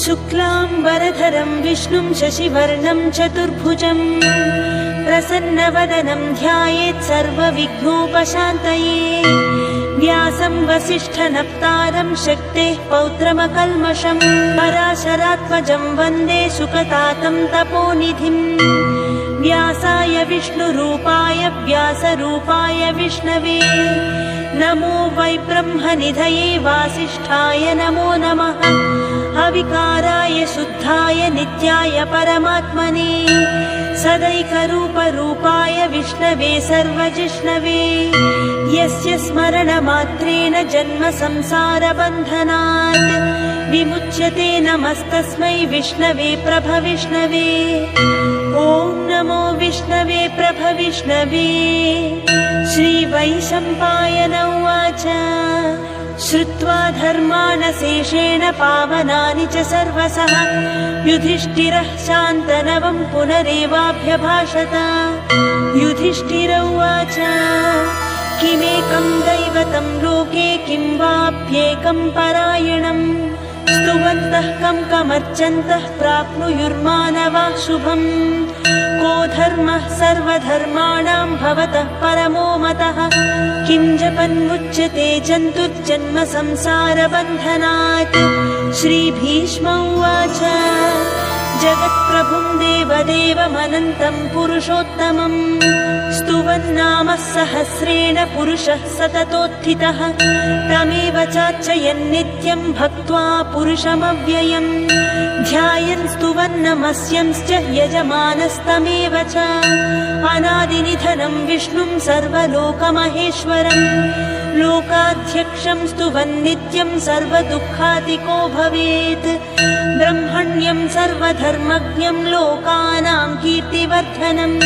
शुक्लाम्बरधरं विष्णुं शशिवर्णं चतुर्भुजं प्रसन्नवदनं ध्यायेत् सर्वविघ्नोपशान्तये। व्यासं वसिष्ठनप्तारं शक्तेः पौत्रमकल्मषम् पराशरात्मजं वन्दे सुकतातं तपोनिधिम्। व्यासाय विष्णुरूपाय व्यासरूपाय विष्णवे नमो वै ब्रह्मनिधये वासिष्ठाय नमो नमः। अविकाराय शुद्धाय नित्याय परमात्मने सदैकरूपरूपाय विष्णवे सर्वजिष्णवे। यस्य स्मरणमात्रेण जन्म संसारबन्धनात् विमुच्यते नमस्तस्मै विष्णवे प्रभविष्णवे। ॐ नमो विष्णवे प्रभविष्णवे। श्रीवैशम्पायन उवाच श्रुत्वा धर्मानशेषेण पावनानि च सर्वशः युधिष्ठिरः शान्तनवं पुनरेवाभ्यभाषत। युधिष्ठिर उवाच किमेकं दैवतं लोके किं वाप्येकं परायणम् स्तुवन्तः कमर्चन्तः प्राप्नुयुर्मानवाः शुभम्। को धर्मः सर्वधर्माणां भवतः परमो मतः किं जपन्मुच्यते जन्तुर्जन्म संसारबन्धनात्। श्रीभीष्म उवाच जगत्प्रभुं देवदेवमनन्तं पुरुषोत्तमम् स्तुवन्नाम सहस्रेण पुरुषः सततोत्थितः। तमेव चार्चयन्नित्यं भक्त्वा पुरुषमव्ययम् ध्यायन् स्तुवन्नमस्यंश्च यजमानस्तमेव च। अनादिनिधनं विष्णुं सर्वलोकमहेश्वरम् लोकाध्यक्षं स्तुवन्नित्यं सर्वदुःखातिको भवेत्। ब्रह्मण्यं सर्वधर्मज्ञं लोकानां कीर्तिवर्धनम्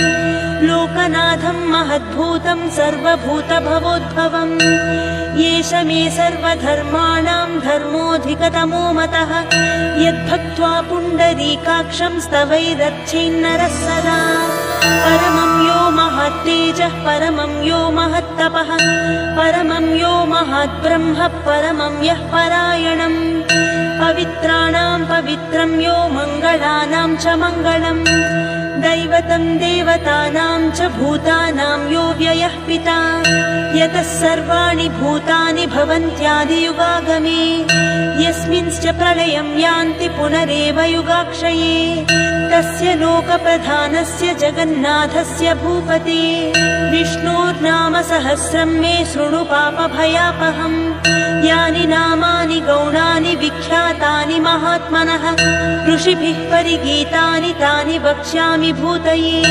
लोकनाथं महद्भूतं सर्वभूतभवोद्भवम्। येष मे सर्वधर्माणां धर्मोऽधिकतमो मतः यद्भक्त्वा पुण्डरीकाक्षं स्तवैरर्चेन्नरः सदा। परमं यो महत्तेजः परमं यो महत्तपः परमं यो महद्ब्रह्म परमं यः परायणम्। पवित्राणां पवित्रं यो मङ्गलानां च मङ्गलम् दैवतं देवतानां च भूतानां यो व्ययः पिता। यतः सर्वाणि भूतानि भवन्त्यादियुगागमे यस्मिंश्च प्रलयं यान्ति पुनरेव युगाक्षये। तस्य लोकप्रधानस्य जगन्नाथस्य भूपते विष्णोर्नाम सहस्रं मे शृणु पापभयापहम्। यानि नामानि गौणानि विख्यातानि महात्मनः ऋषिभिः परिगीतानि तानि वक्ष्यामि भूतये।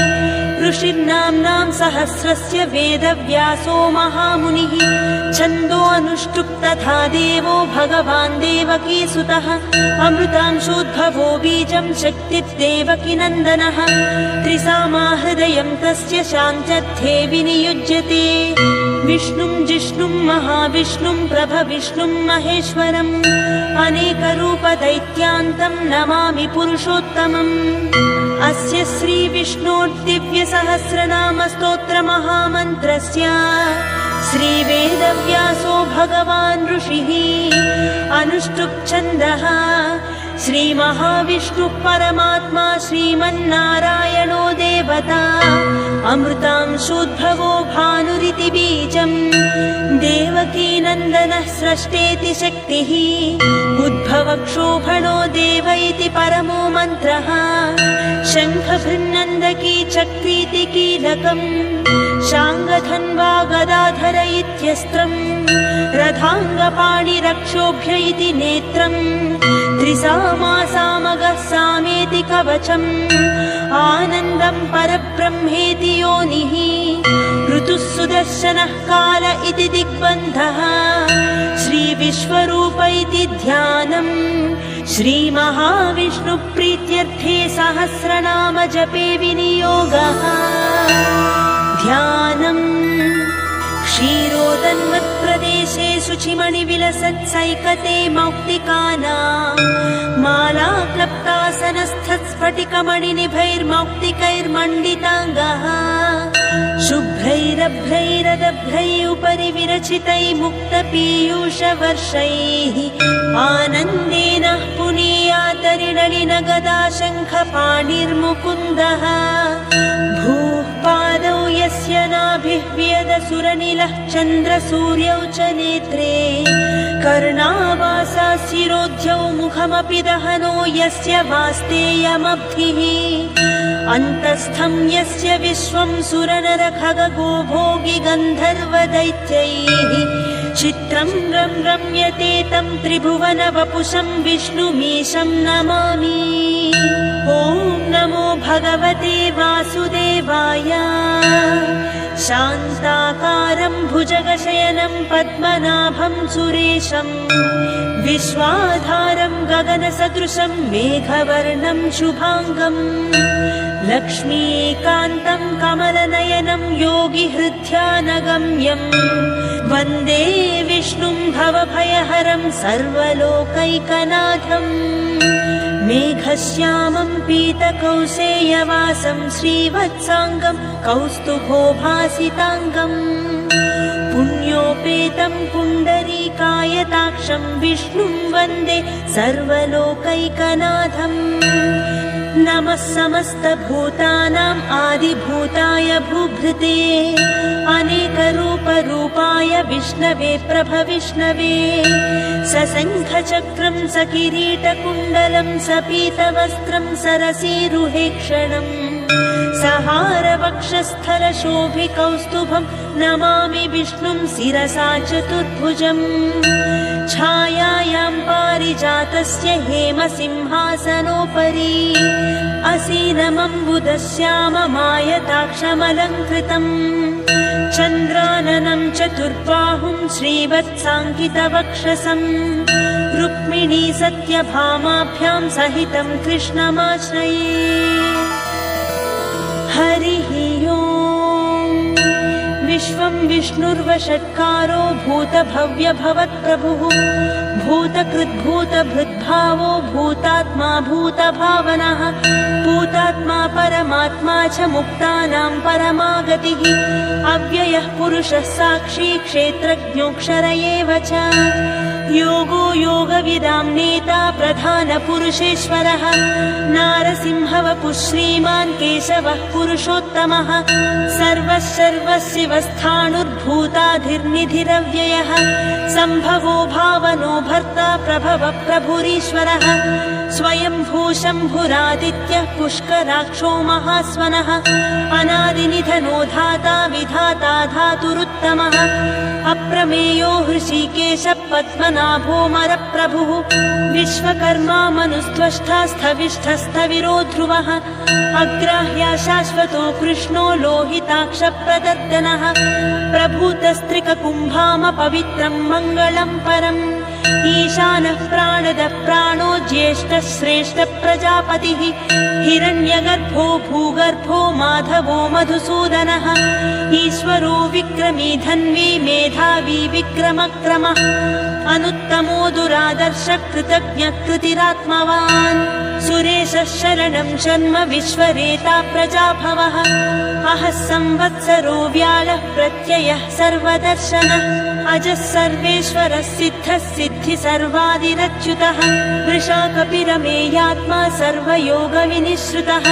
ऋषिर्नाम्नां सहस्रस्य वेदव्यासो महामुनिः छन्दो अनुष्टुप् तथा देवो भगवान् देवकीसुतः। अमृतांशोद्भवो बीजं शक्तिर्देवकी नन्दनः त्रिसामा हृदयं तस्य शान्त्यर्थे विनियुज्यते। विष्णुं जिष्णुं महाविष्णुं प्रभविष्णुं महेश्वरम् अनेकरूपदैत्यान्तं नमामि पुरुषोत्तमम्। अस्य श्रीविष्णोर्दिव्यसहस्रनामस्तोत्रमहामन्त्रस्य श्रीवेदव्यासो भगवान् ऋषिः अनुष्टुप् छन्दः। श्रीमहाविष्णुः परमात्मा श्रीमन्नारायणो देवता अमृतांशोद्भवो भानुरिति बीजम्। देवकीनन्दनः स्रष्टेति शक्तिः उद्भवक्षोभणो देव इति परमो मन्त्रः। शङ्खभृन्नन्दकी चक्रीति कीलकम् शाङ्गधन्वा गदाधर इत्यस्त्रम् रथाङ्गपाणिरक्षोभ्य इति नेत्रम् त्रिसामा सामगः सामेति कवचम् आनन्दं परब्रह्मेति योनिः ऋतुः सुदर्शनः काल इति दिग्बन्धः श्रीविश्वरूप इति ध्यानम्। श्रीमहाविष्णुप्रीत्यर्थे सहस्रनाम जपे विनियोगः। ध्यानम् क्षीरोदन्वत्प्रदेशे शुचिमणिविलसत्सैकते मौक्तिकानां मालाक्लप्तासनस्थस्फटिकमणिनिभैर्मौक्तिकैर्मण्डिताङ्गः शुभ्र शुभ्रैरभ्रैरदभ्रैः उपरि विरचितैः मुक्तपीयूषवर्षैः आनन्देन पुनीयातरिणलिनगदा शङ्खपाणिर्मुकुन्दः भूः पादौ यस्य नाभिः व्यदसुरनिलः चन्द्रसूर्यौ च नेत्रे कर्णावासा शिरोध्यौ मुखमपि दहनो यस्य वास्तेयमब्धिः अन्तस्थं यस्य विश्वं सुरनरखगो भोगि गन्धर्वदैत्यैः चित्रं रम्यते तं त्रिभुवनवपुषं विष्णुमीशं नमामि। ॐ नमो भगवते वासुदेवाय। शान्ताकारं भुजगशयनं पद्मनाभं सुरेशं विश्वाधारं गगनसदृशं मेघवर्णं शुभाङ्गं लक्ष्मीकान्तं कमलनयनं योगिहृद्यानगम्यं वन्दे विष्णुं भवभयहरं सर्वलोकैकनाथं मेघश्यामं पीतकौसेयवासं श्रीवत्साङ्गं कौस्तुभोभासिताङ्गं पुण्योपेतं पुण्डरीकायताक्षं विष्णुं वन्दे सर्वलोकैकनाथम्। नमः समस्तभूतानाम् आदिभूताय भूभृते अनेकरूपरूपाय विष्णवे प्रभविष्णवे सशङ्खचक्रं सकिरीटकुण्डलं सपीतवस्त्रं सरसीरुहेक्षणम् सहारवक्षस्थलशोभिकौस्तुभं नमामि विष्णुं शिरसा चतुर्भुजम् छायायां पारिजातस्य हेमसिंहासनोपरि असीनमम्बुदश्याममायताक्षमलङ्कृतम् चन्द्राननं चतुर्बाहुं श्रीवत्साङ्कितवक्षसं रुक्मिणी सत्यभामाभ्यां सहितं कृष्णमाश्रये। हरिः ओम्। विश्वं विष्णुर्वषट्कारो भूतभव्यभवत्प्रभुः भूतकृद्भूतभृद्भावो भूतात्मा भूतभावनः भूतात्मा परमात्मा च मुक्तानां परमागतिः अव्ययः पुरुषः साक्षी क्षेत्रज्ञोऽक्षर एव च योगो योगविदां नेता प्रधानपुरुषेश्वरः नारसिंहवपुः श्रीमान् केशवः पुरुषोत्तमः सर्वशिवस्थाणुर्भूताधिर्निधिरव्ययः सम्भवो भावनो भर्ता प्रभव प्रभुरीश्वरः स्वयंभू शम्भुरादित्यः पुष्कराक्षो महास्वनः अनादिनिधनो धाता विधाता धातुरुत्तमः अप्रमेयो हृषीकेश पद्मनाभोऽमरप्रभुः विश्वकर्मा मनुस्त्वष्टा स्थविष्ठस्थविरो ध्रुवः अग्राह्य शाश्वतो कृष्णो लोहिताक्षप्रदर्दनः प्रभूतस्त्रिककुम्भामपवित्रं मङ्गलं परम् ईशानः प्राणदः प्राणो ज्येष्ठः श्रेष्ठः प्रजापतिः हिरण्यगर्भो भूगर्भो माधवो मधुसूदनः ईश्वरो विक्रमी धन्वी मेधावी विक्रमक्रमः अनुत्तमो दुरादर्श कृतज्ञ कृतिरात्मवान् सुरेशः शरणं जन्म विश्वरेता प्रजाभवः अहः संवत्सरो व्यालः प्रत्ययः सर्वदर्शनः अजः सर्वेश्वरः सिद्धः सिद्धि सर्वादिरच्युतः वृषा कपिरमेयात्मा सर्वयोगविनिश्रुतः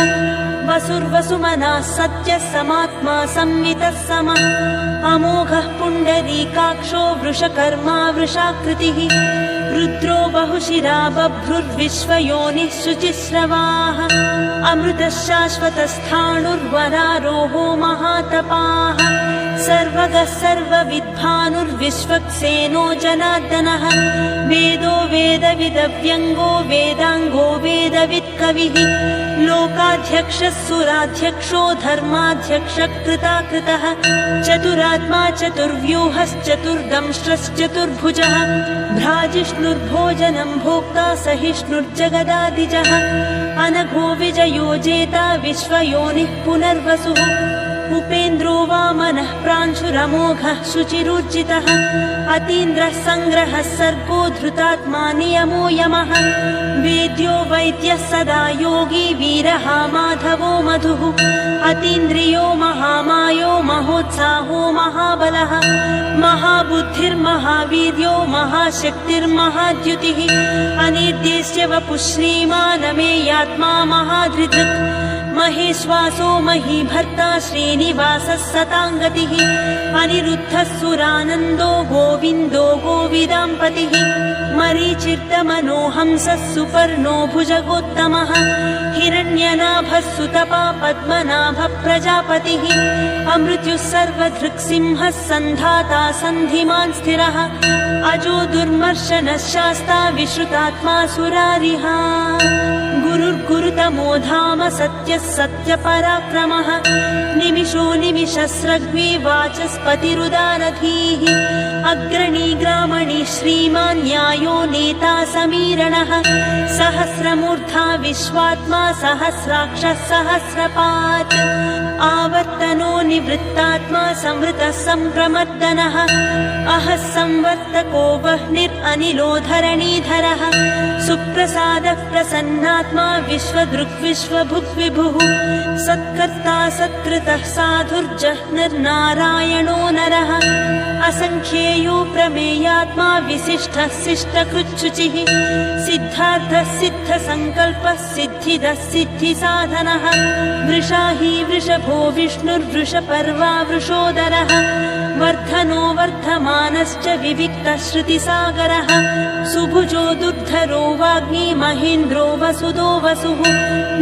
वसुर्वसुमनः सत्यः समात्मा संवितः समः अमोघः पुण्डरीकाक्षो वृषकर्मा वृषाकृतिः रुद्रो बहुशिरा बभ्रुर्विश्वयोनिः शुचिस्रवाः अमृतः शाश्वतस्थाणुर्वरारोहो महातपाः सर्वगः सर्वविद्भानुर्विश्वक्सेनो जनार्दनः वेदो वेदविदव्यङ्गो वेदाङ्गो वेदवित्कविः लोकाध्यक्षः सुराध्यक्षो धर्माध्यक्षः कृताकृतः चतुरात्मा चतुर्व्यूहश्चतुर्दंष्ट्रश्चतुर्भुजः भ्राजिष्णुर्भोजनं भोक्ता सहिष्णुर्जगदादिजः अनघो विजयो जेता विश्वयोनिः पुनर्वसुः उपेन्द्रो वामनः प्रांशुरमोघः शुचिरूर्जितः अतीन्द्रः सङ्ग्रहः सर्गो धृतात्मा नियमो यमः वेद्यो वैद्यः सदा योगी वीरः माधवो मधुः अतीन्द्रियो महामायो महोत्साहो महाबलः महाबुद्धिर्महावीर्यो महाशक्तिर्महाद्युतिः अनिर्देश्य वपुः श्रीमानमेयात्मा महाधृतृक् महेश्वासो महीभर्ता श्रीनिवासः सताङ्गतिः अनिरुद्धः सुरानन्दो गोविन्दो गोविदाम्पतिः मरीचिर्दमनोहंसः सुपर्णो भुजगोत्तमः हिरण्यनाभः सुतपा पद्मनाभः प्रजापतिः अमृत्युः सर्वधृक्सिंहः सन्धाता सन्धिमान् स्थिरः अजो दुर्मर्शनः शास्ता विश्रुतात्मा सुरारिः गुरुर्गुरुतमो धाम सत्यः सत्यपराक्रमः निमिषो निमिषस्रग्वी वाचस्पतिरुदारधीः अग्रणी ग्रामणी श्रीमान् न्यायो नेता समीरणः सहस्रमूर्धा विश्वात्मा सहस्राक्षः सहस्रपात् आवर्तनो निवृत्तात्मा संवृतः सम्प्रमर्दनः अहः संवर्तको वह्निरनिलो धरणीधरः सुप्रसादः प्रसन्नात्मा विश्वदृक् विश्वभुक् विभुः सत्कर्ता सत्कृतः साधुर्जह्निर्नारायणो नरः असङ्ख्येयो प्रमेयात्मा विशिष्टः शिष्टकृच्छुचिः सिद्धार्थः सिद्धसङ्कल्पः सिद्धिदः सिद्धिसाधनः वृषाही वृषभो विष्णुर्वृषपर्वा वृषोदरः वर्धनो वर्धमानश्च विविक्तः श्रुतिसागरः सुभुजो दुर्धरो वाग्मी महेन्द्रो वसुदो वसुः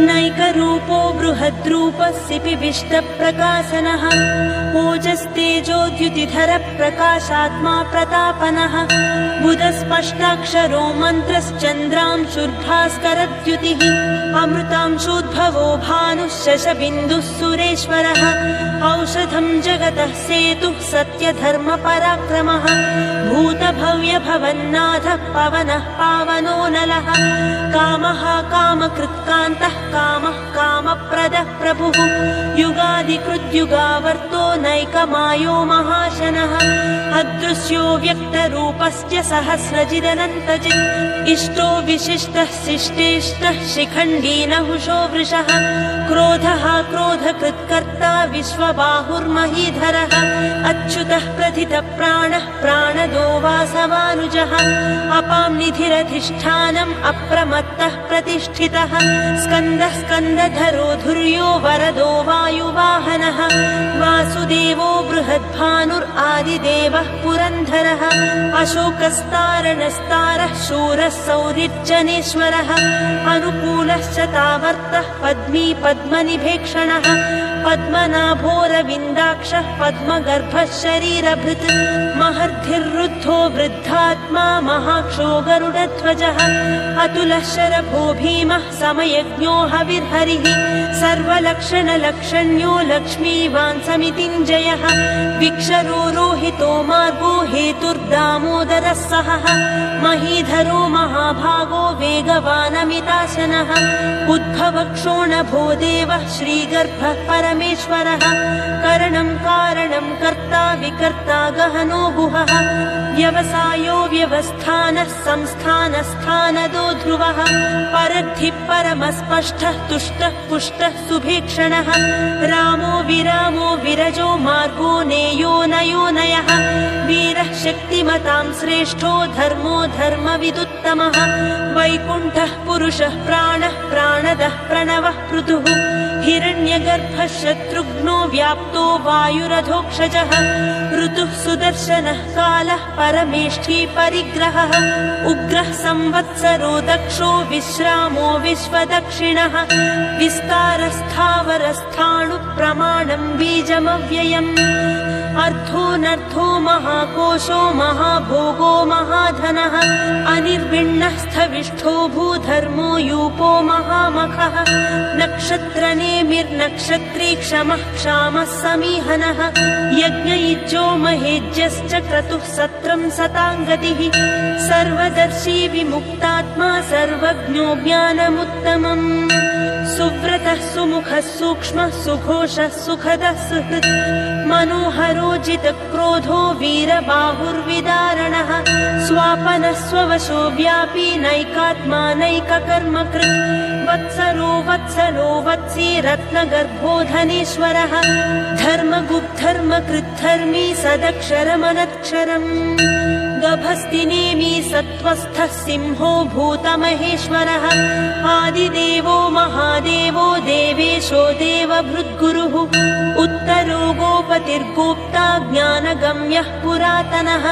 नैकरूपो बृहद्रूपः सिपिविष्टप्रकाशनः ओजस्तेजोद्युतिधरः प्रकाशात्मा प्रतापनः बुधस्पष्टाक्षरो मन्त्रश्चन्द्रांशुर्भास्करद्युतिः अमृतांशोद्भवो भानुः शशबिन्दुः सुरेश्वरः औषधं जगतः सेतुः सत्यधर्मपराक्रमः भूतभव्यभवन्नाथः पवनः पावनो नलः कामः कामकृत्कान्तः कामः कामप्रदः प्रभुः युगादिकृद्युगावर्तो नैकमायो महाशनः अदृश्यो व्यक्तरूपश्च सहस्रजिदनन्तजित् इष्टो विशिष्टः शिष्टेष्टः शिखण्डी नहुषो वृषः क्रोधः क्रोधकृत्कर्ता विश्वबाहुर्महीधरः अच्युतः प्रथितः प्राणः प्राणदो वासवानुजः अपां निधिरधिष्ठानम् अप्रमत्तः प्रतिष्ठितः स्कन्दः स्कन्दधरो धुर्यो वरदो वायुवाहनः वासुदेवो बृहद्भानुरादिदेवः पुरन्धरः अशोकस्तारणस्तारः शूरः सौरिर्जनेश्वरः अनुकूलश्च तावर्तः पद्मी पद्मनिभेक्षणः पद्मनाभोरविन्दाक्षः पद्मगर्भः शरीरभृत् महर्धिर्रुद्धो वृद्धात्मा महाक्षो गरुडध्वजः अतुलः शरभो भीमः समयज्ञो हविर्हरिः सर्वलक्षणलक्षण्यो लक्ष्मीवान् समितिञ्जयः विक्षरो रोहितो मार्गो हेतुर्दामोदरः सहः महीधरो महाभागो वेगवानमिताशनः उद्भवक्षोणभो देवः श्रीगर्भः परमेश्वरः करणं कारणं कर्ता विकर्ता गहनो गुहः व्यवसायो व्यवस्थानः संस्थानस्थानदो ध्रुवः परद्धिः परमस्पष्टः तुष्टः पुष्टः सुभीक्षणः रामो विरामो विरजो मार्गो नेयो नयो नयः वीरः शक्तिमतां श्रेष्ठो धर्मो धर्मविदुत्तमः वैकुण्ठः पुरुषः प्राणः प्राणदः प्रणवः पृथुः हिरण्यगर्भः शत्रुघ्नो व्याप्तो वायुरधोक्षजः ऋतुः सुदर्शनः कालः परमेष्ठी परिग्रहः उग्रः संवत्सरो दक्षो विश्रामो विश्वदक्षिणः विस्तारस्थावरस्थाणु प्रमाणं बीजमव्ययम् अर्थोऽनर्थो महाकोशो महाभोगो महाधनः अनिर्विण्णः स्थविष्ठो भूधर्मो यूपो महामखः नक्षत्रनेमिर्नक्षत्री क्षमः क्षामः समीहनः यज्ञयुज्यो महेज्यश्च क्रतुः सत्रं सताङ्गतिः सर्वदर्शी विमुक्तात्मा सर्वज्ञो ज्ञानमुत्तमम् सुव्रतः सुमुखः सूक्ष्मः सुघोषः सुखदः सुहृत् मनोहरोजितक्रोधो वीरबाहुर्विदारणः स्वापनः स्ववशो व्यापी नैकात्मा नैककर्मकृत् वत्सरो वत्सलो वत्सी रत्नगर्भो धनेश्वरः धर्मगुप्धर्मकृद्धर्मी सदक्षरमनक्षरम् गभस्तिनेमी सत्त्वस्थः सिंहो भूतमहेश्वरः आदिदेवो महादेवो देवेशो देवभृद्गुरुः उत्तरो गोपतिर्गोप्ता ज्ञानगम्यः पुरातनः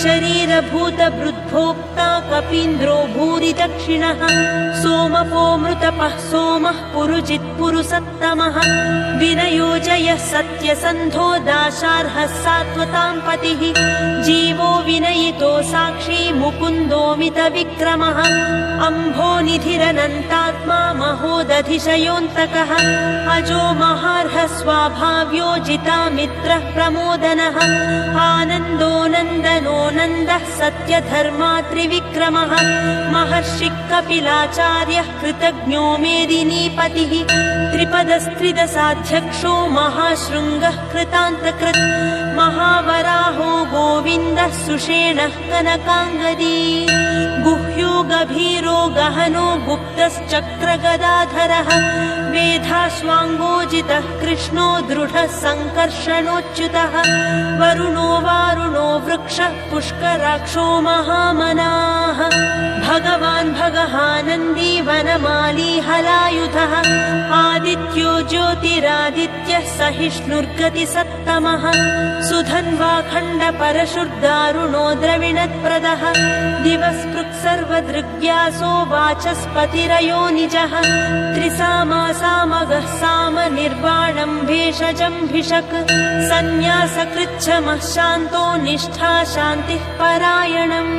शरीरभूतभृद्भोक्ता कपीन्द्रो भूरि दक्षिणः सोमपो मृतपः सोमः पुरुजित्पुरुसत्तमः विनयोजयः सत्यसन्धो दाशार्हः सात्वतां पतिः जीवो विनयितो साक्षी मुकुन्दोमित विक्रमः अम्भोनिधिरनन्तात्मा महोदधिशयोऽन्तकः अजो महार्हः स्वाभाव्यो जितामित्रः प्रमोदनः आनन्दो नन्दनो नन्दः सत्यधर्मा त्रिविक्रमः महर्षिः कपिलाचार्यः कृतज्ञो मेदिनीपतिः त्रिपदस्त्रिदशाध्यक्षो महाशृङ्गः कृतान्तकृत् महावराहो गोविन्दः सुषेणः कनकाङ्गदी गुह्यो गभीरो गहनो गुप्तश्चक्रगदाधरः वेधाश्वाङ्गोजितः कृष्णो दृढः सङ्कर्षणोच्युतः वरुणो वारुणो वृक्षः पुष्कराक्षो महामनाः भगवान् भगहानन्दी वनमाली हलायुधः आदित्यो ज्योतिरादित्यः सहिष्णुर्गतिसत्तमः सुधन्वाखण्ड परशुर्दारुणो द्रविणत्प्रदः दिवस्पृक् सर्वदृग्व्यासो वाचस्पतिरयो निजः त्रिसामासामगः साम निर्वाणं भेषजं भिषक् सन्न्यासकृच्छमः शान्तो निष्ठा शान्तिः परायणम्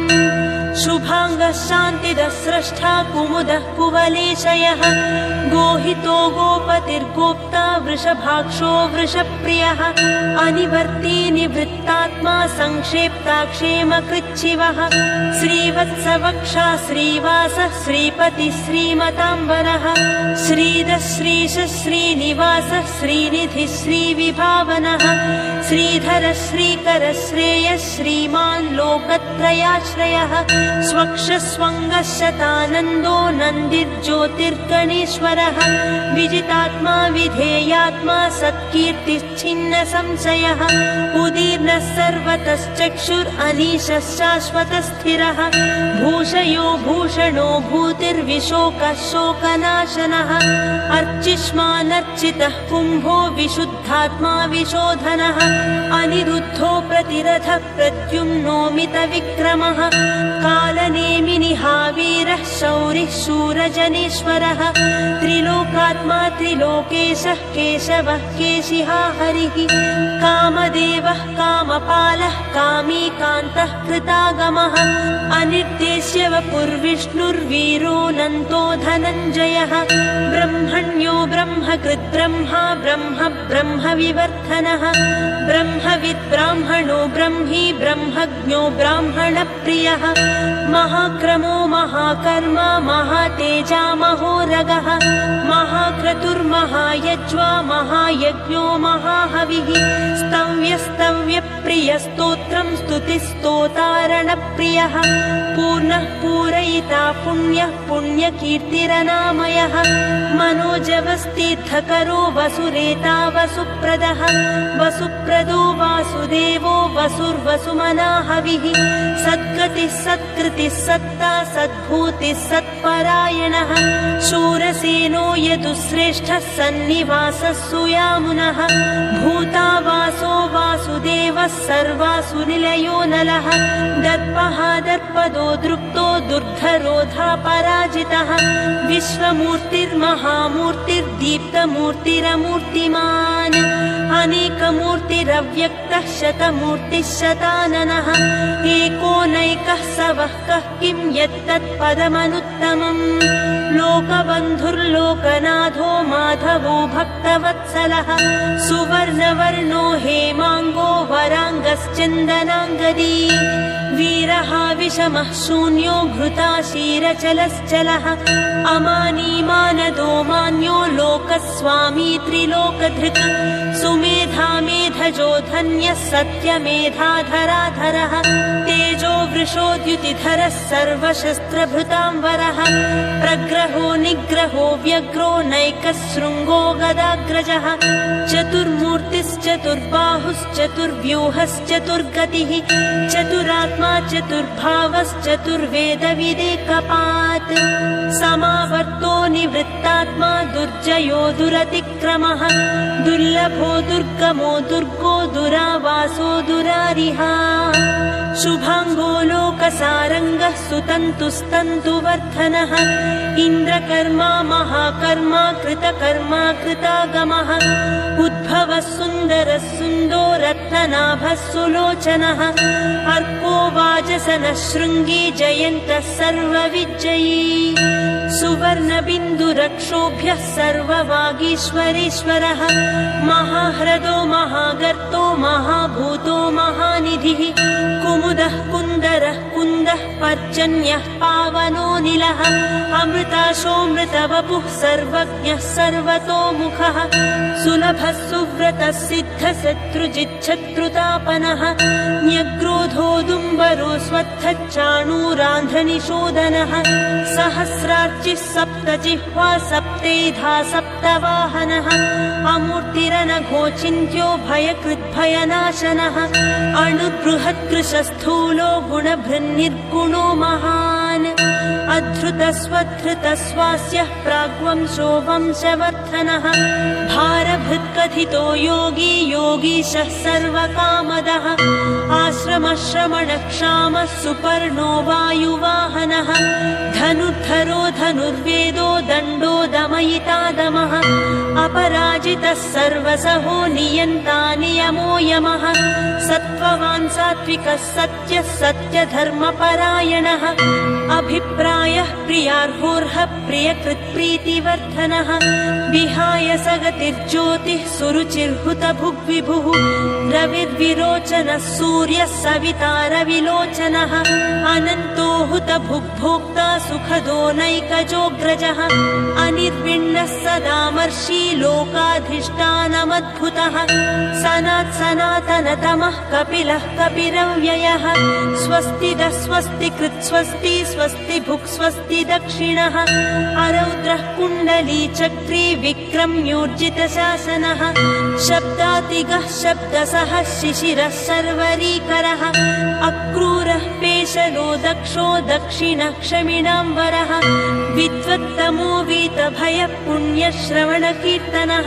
शुभाङ्गः शान्तिदः स्रष्टा कुमुदः कुवलेशयः गोहितो गोपतिर्गोप्ता वृषभाक्षो वृषप्रियः अनिवर्ती निवृत्तात्मा संक्षेप्ताक्षेमकृच्छिवः श्रीवत्सवक्षा श्रीवासः श्रीपतिः श्रीमताम्बरः श्रीधः श्रीशः श्रीनिवासः श्रीनिधिः श्रीविभावनः श्रीधरः श्रीकरः श्रेयः श्रीमान् लोकत्रयाश्रयः स्वक्षस्वङ्गः शतानन्दो नन्दिर्ज्योतिर्गणेश्वरः विजितात्मा विधेयात्मा सत्कीर्तिश्छिन्न संशयः उदीर्णः सर्वतश्चक्षुरनीशः शाश्वतस्थिरः भूषयो भूषणो भूतिर्विशोकः शोकनाशनः अर्चिष्मानर्चितः कुम्भो विशुद्धात्मा विशोधनः अनिरुद्धो प्रतिरथः प्रद्युम्नोमितविक्रमः कालनेमिनिहावीरः शौरिः शूरजनेश्वरः त्रिलोकात्मा त्रिलोकेशः केशवः केशिहा हरिः कामदेवः कामपालः कामी कान्तः कृतागमः अनिर्देश्य वपुर्विष्णुर्वीरोऽनन्तो धनञ्जयः ब्रह्मण्यो ब्रह्मकृद्ब्रह्मा ब्रह्म ब्रह्मविवर्धनः ब्रह्मविद् ब्राह्मणो ब्रह्मी ब्रह्मज्ञो ब्राह्मणप्रियः महाक्रमो महाकर्मा महातेजा महोरगः महाक्रतुर्महायज्वा महायज्ञो महाहविः स्तव्यस्तव्यप्रियस्तोत्रं स्तुतिस्तोतारणप्रियः पूर्णः पूरयिता पुण्यः पुण्यकीर्तिरनामयः मनोजवस्तीर्थकरो वसुरेता वसुप्रदः वसुप्रदो वासुदेवो वसुर्वसुमनाहविः सद्गतिः सत्कृतिः सत्ता सद्भूतिः सत्परायणः शूरसेनो यदुश्रेष्ठः सन्निवासः सुयामुनः भूतावासो वासुदेवः सर्वासु निलयो नलः दर्पः दर्पदो दृप्तो दुर्धरोधा पराजितः विश्वमूर्तिर्महामूर्तिर्दीप्तमूर्तिरमूर्तिमान् अनेकमूर्तिरव्यक्तः शतमूर्तिः शताननः एकोनैकः स वः कः किं यत्तत्पदमनुत्तमम् लोकबन्धुर्लोकनाथो माधवो भक्तवत्सलः सुवर्णवर्णो हेमाङ्गो वराङ्गश्चन्दनाङ्गदी वीरः विषमः शून्यो घृताशीरचलश्चलः अमानीमानदो मान्यो लोकस्वामी त्रिलोकधृक् सुमेधा मेधजो धन्यः सत्यमेधाधराधरः तेजो वृषोद्युतिधरः सर्वशस्त्रभृताम्बरः प्रग्रहो निग्रहो व्यग्रो नैकशृङ्गो गदाग्रजः चतुर्मूर्तिश्चतुर्बाहुश्चतुर्व्यूहश्चतुर्गतिः चतुरात्मा चतुर्भावश्चतुर्वेदविदेकपात् समावर्तो निवृत्तात्मा दुर्जयो दुरतिक्रमः दुर्लभो दुर्गमो दुर्गो दुरावासो दुरारिहा शुभाङ्गो लोकसारङ्गः सुतन्तुस्तन्तुवर्धनः इन्द्रकर्मा महाकर्मा कृतकर्मा कृतागमः उद्भवः सुन्दरः सुन्दो रत्ननाभः सुलोचनः अर्को वाजसनः शृङ्गी जयन्तः सर्वविजयी सुवर्णबिन्दुरक्षोभ्यः सर्ववागीश्वरेश्वरः महाह्रदो महागर्तो महाभूतो महानिधिः कुमुदः कुन्दरः कुन्दः पर्जन्यः पावनोऽनिलः अमृताशोऽमृतवपुः सर्वज्ञः सर्वतोमुखः सुलभः सुव्रतः सिद्धः शत्रुजिच्छत्रुतापनः न्यग्रोधोदुम्बरो स्वत्थच्चाणूरान्ध्रनिषोदनः सहस्रार्चिः सप्तजिह्वा सप्तेधा सप्तवाहनः अमूर्तिरनघोचिन्त्यो भयकृद्भयनाशनः अणुबृहत्कृशस्थूलो गुणभृन्निर्गुणो महान् अधृतस्वधृतस्वास्यः प्राग्वंशो वंशवर्धनः भारभृत्कथितो योगी योगीशः सर्वकामदः आश्रमश्रमणक्षामः सुपर्णो वायुवाहनः धनुर्धरो धनुर्वेदो दण्डो दमयितादमः अपराजितः सर्वसहो नियन्ता नियमो यमः सत्त्ववान् सात्विकः सत्यः सत्यधर्मपरायणः अभिप्रायः प्रियार्होर्हः प्रियकृत्प्रीतिवर्धनः विहाय सगतिर्ज्योतिः सुरुचिर्हुतभुग्विभुः रविर्विरोचनः सूर्यः सविता रविलोचनः अनन्तो हुतभुग्भोक्ता सुखदो नैकजोऽग्रजः अनिर्विण्णः सदामर्षि लोकाधिष्ठानमद्भुतः सनातनतमः कपिलः कपिरव्ययः स्वस्तिदः स्वस्तिकृत् स्वस्ति स्वस्ति भुक् स्वस्ति दक्षिणः अरौद्रः कुण्डली चक्री विक्रम्योर्जितशासनः शब्दातिगः शब्दसः शिशिरः सर्वरीकरः अक्रूरः पेशलो दक्षो दक्षिणः क्षमिणाम्बरः विद्वत्तमो वीतभयः पुण्यश्रवणकीर्तनः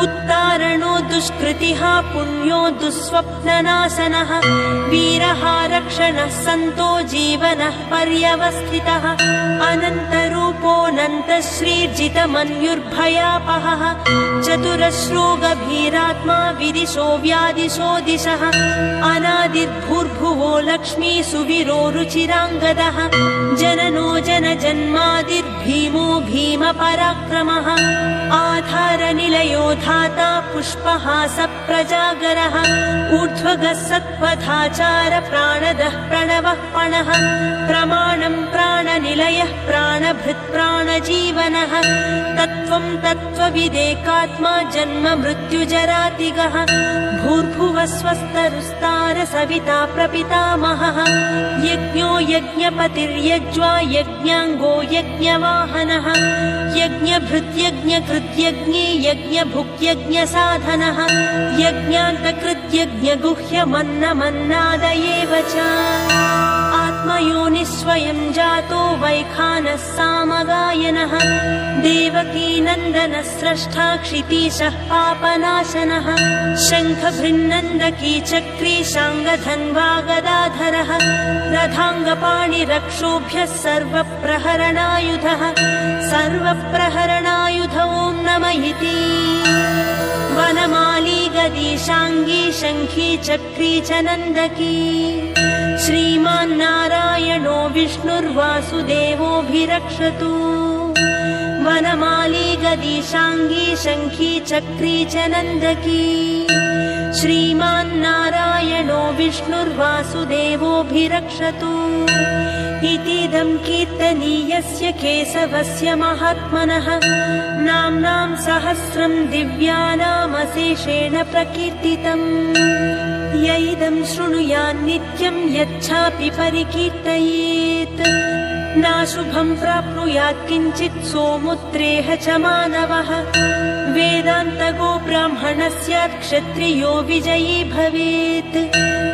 उत्तारणो दुष्कृतिः पुण्यो दुःस्वप्ननाशनः वीरः रक्षणः सन्तो जीवनः पर्यवस्थितः अनन्तरूपोऽनन्तश्रीर्जितमन्युर्भयापहः चतुरश्रो गभीरात्मा विदिशो व्यादिशो दिशः अनादिर्भूर्भुवो लक्ष्मी सुवीरो रुचिराङ्गदः जननो जनजन्मादिर्भीमो भीमपराक्रमः आधारनिलयो धाता पुष्पहासप्रजागरः ऊर्ध्वगः सत्पथाचार प्राणदः प्रणवः पणः प्रमाणं प्राणनिलयः प्राणभृत् प्राणजीवनः तत्त्वं तत्त्वविदेकात्मा जन्म मृत्युजरातिगः भूर्भुवः स्वस्तरुस्तार सविता प्रपितामहः यज्ञो यज्ञपतिर्यज्वा यज्ञाङ्गो यज्ञवाहनः यज्ञभृत्यज्ञकृत्यज्ञे यज्ञभुक्यज्ञसाधनः यज्ञान्तकृत्यज्ञगुह्यमन्नमन्नादयेव च आत्मयोनिः स्वयं जातो वैखानः सामगायनः देवकीनन्दनः स्रष्टा क्षितीशः पापनाशनः शङ्खभृन्नन्दकी चक्री शाङ्गधन्वा गदाधरः रथाङ्गपाणिरक्षोभ्यः सर्वप्रहरणायुधः सर्वप्रहरणायुध ॐ नमः इति। वनमाली गदीशाङ्गी शङ्खी चक्री च नन्दकी श्रीमान्नारायणो विष्णुर्वासुदेवोऽभिरक्षतु वनमाली गदीशाङ्गी शङ्खी चक्री च नन्दकी श्रीमान्नारायणो विष्णुर्वासुदेवोऽभिरक्षतु इतीदं कीर्तनीयस्य केशवस्य महात्मनः नाम्नां सहस्रं दिव्यानामशेषेण प्रकीर्तितम् य इदं शृणुयान्नित्यं यच्छापि परिकीर्तयेत् नाशुभं प्राप्नुयात् किञ्चित् सोमुत्रेह च मानवः वेदान्तगो ब्राह्मणः स्यात् क्षत्रियो विजयी भवेत्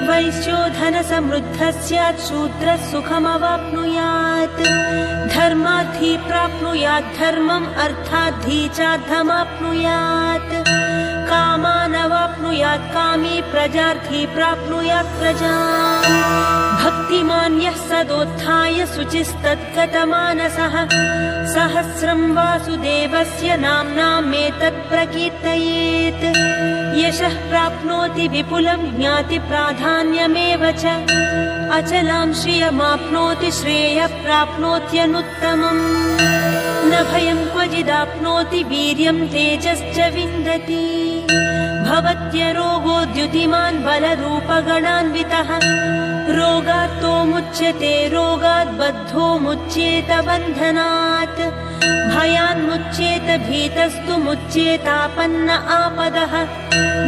वैश्यो धनसमृद्धः स्यात् शूद्रः सुखमवाप्नुयात् धर्मार्थी प्राप्नुयात् धर्मम् अर्थार्थी चार्थमाप्नुयात् कामानवाप्नुयात् कामी प्रजार्थी प्राप्नुयात् प्रजाम् भक्तिमान् यः सदोत्थाय शुचिस्तद्गतमानसः सहस्रं वासुदेवस्य नाम्नामेतत् प्रकीर्तयेत् यशः प्राप्नोति विपुलं ज्ञातिप्राधान्यमेव च अचलां श्रियमाप्नोति श्रेयः प्राप्नोत्यनुत्तमम् न भयं क्वचिदाप्नोति वीर्यं तेजश्च विन्दति भवत्यरोगो द्युतिमान् बलरूपगणान्वितः रोगात्तो मुच्यते रोगात् बद्धो मुच्येत बन्धनात् भयान्मुच्येत भीतस्तु मुच्येतापन्न आपदः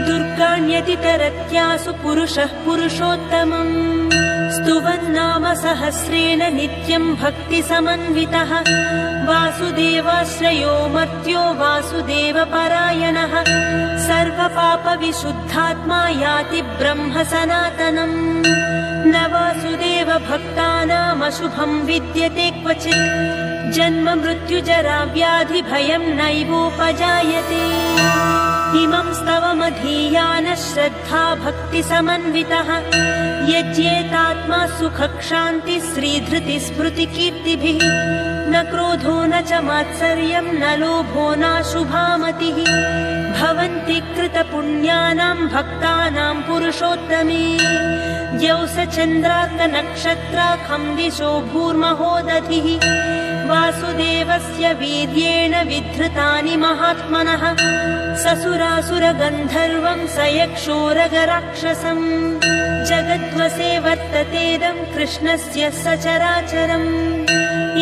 दुर्गाण्यतितरत्यासु पुरुषः पुरुषोत्तमम् स्तुवन्नाम सहस्रेण नित्यं भक्तिसमन्वितः वासुदेवाश्रयो मर्त्यो वासुदेवपरायणः सर्वपापविशुद्धात्मा याति ब्रह्म सनातनम् न वासुदेव भक्तानामशुभं विद्यते क्वचित् जन्म मृत्युजरा व्याधि भयं नैवोपजायते इमं स्तवमधीयानः श्रद्धा भक्तिसमन्वितः यज्ञेतात्मा सुखक्षान्ति श्रीधृति स्मृतिकीर्तिभिः न क्रोधो न च मात्सर्यं न लोभो नाशुभामतिः भवन्ति कृतपुण्यानां भक्तानां पुरुषोत्तमे द्यौस चन्द्रार्कनक्षत्राखं दिशो भूर्महोदधिः वासुदेवस्य वीर्येण विधृतानि महात्मनः ससुरासुरगन्धर्वं स यक्षोरगराक्षसम् जगद्वसे वर्ततेदं कृष्णस्य सचराचरम्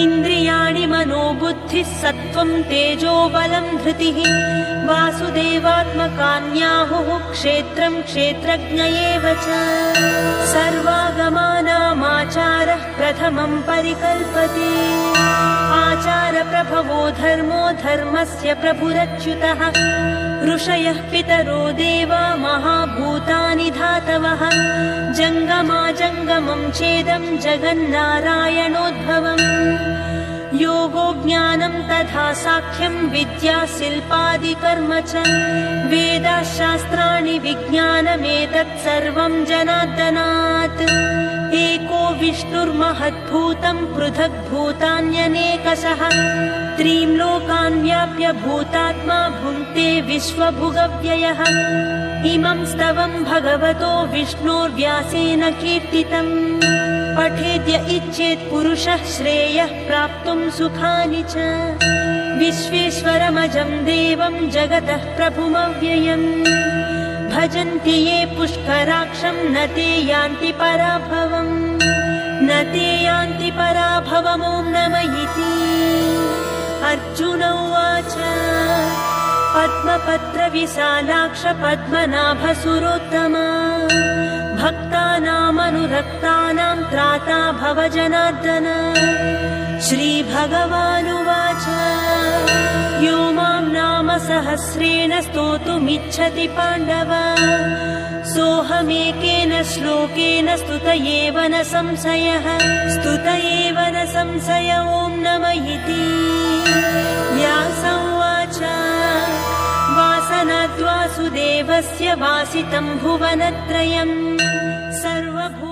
इन्द्रियाणि मनोबुद्धिः सत्त्वं तेजो बलं धृतिः वासुदेवात्मकान्याहुः क्षेत्रं क्षेत्रज्ञ एव च सर्वागमानामाचारः प्रथमं परिकल्पते आचारप्रभवो धर्मो धर्मस्य प्रभुरच्युतः ऋषयः पितरो देवा महाभूतानि धातवः जङ्गमाजङ्गमं चेदं जगन्नारायणोद्भवम् योगो ज्ञानं तथा साख्यं विद्या शिल्पादिकर्म च वेदाः शास्त्राणि विज्ञानमेतत् सर्वं जनार्दनात् एको विष्णुर्महद्भूतं पृथग्भूतान्यनेकशः त्रीं लोकान् व्याप्य भूतात्मा भुङ्क्ते विश्वभुगव्ययः इमं स्तवं भगवतो विष्णोर्व्यासेन कीर्तितम् पठेद्य इच्छेत् पुरुषः श्रेयः प्राप्तुं सुखानि च विश्वेश्वरमजं देवं जगतः प्रभुमव्ययम् भजन्ति ये पुष्कराक्षं न ते यान्ति पराभवम् न ते यान्ति पराभवम् ॐ नमः इति अर्जुन उवाच पद्मपत्रविशालाक्ष पद्मनाभसुरोत्तमा भक्तानामनुरक्तानां त्राता भव जनार्दन श्रीभगवानुवाच यो मां नाम सहस्रेण स्तोतुमिच्छति पाण्डव सोऽहमेकेन श्लोकेन स्तुत एव न संशयः ॐ नमः इति व्यास उवाच वासनाद्वासुदेवस्य वासितं भुवनत्रयम् सर्वभूतानि